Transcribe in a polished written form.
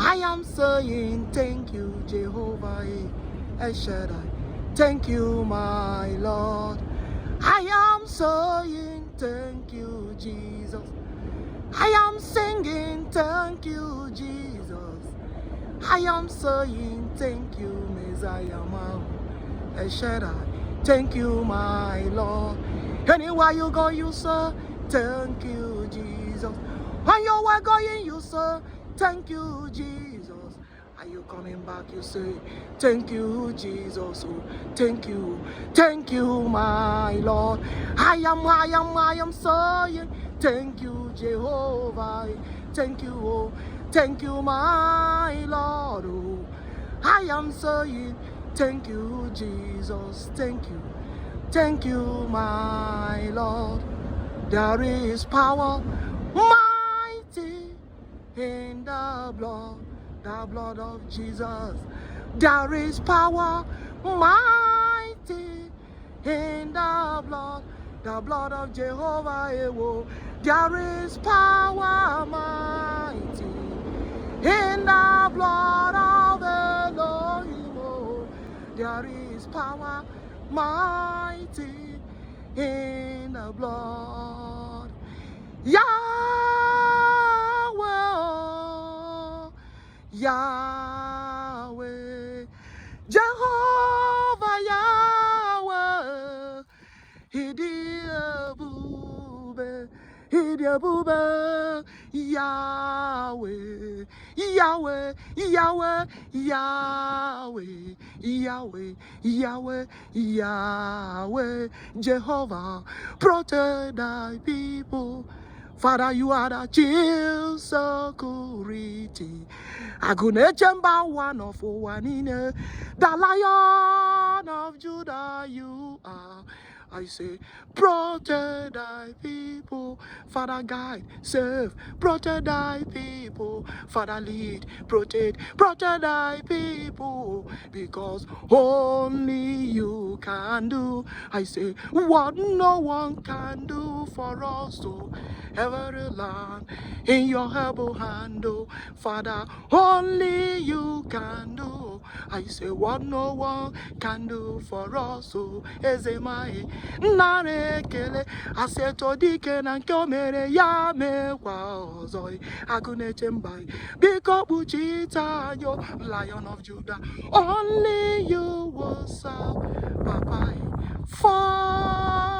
I am saying thank you, Jehovah El Shaddai. Thank you, my Lord. I am saying thank you, Jesus. I am singing thank you, Jesus. I am saying thank you, Messiah, El Shaddai. Thank you, my Lord. Anywhere you go, you say thank you, Jesus. When you are going, you say thank you, Jesus. Are you coming back? You say thank you, Jesus. Oh, thank you, my Lord. I am saying thank you, Jehovah. Thank you, my Lord. Oh, I am saying thank you, Jesus. Thank you, my Lord. There is power mighty in the blood of Jesus. There is power mighty in the blood of Jehovah. There is power mighty in the blood of Elohim. There is power mighty in the blood. Yahweh, Yahweh, Jehovah Yahweh, Hidiabube, Yahweh, Yahweh, Yahweh, Yahweh, Yahweh, Yahweh, Yahweh, Jehovah, protect thy people. Father, you are the chief security. Agune Chemba, one of one in the Lion of Judah, you are. I say, protect thy people. Father, guide, save, protect thy people. Father, lead, protect thy people. Because only you can do. I say, what no one can do for us. So every land in your able hand, oh, Father, only you can do. I say what no one can do for us. So ezemai narekele aseto dike na nkomere ya mekwa ozoi agune chembai biko buchita yo Lion of Judah. Only you will serve, Papa, forevermore.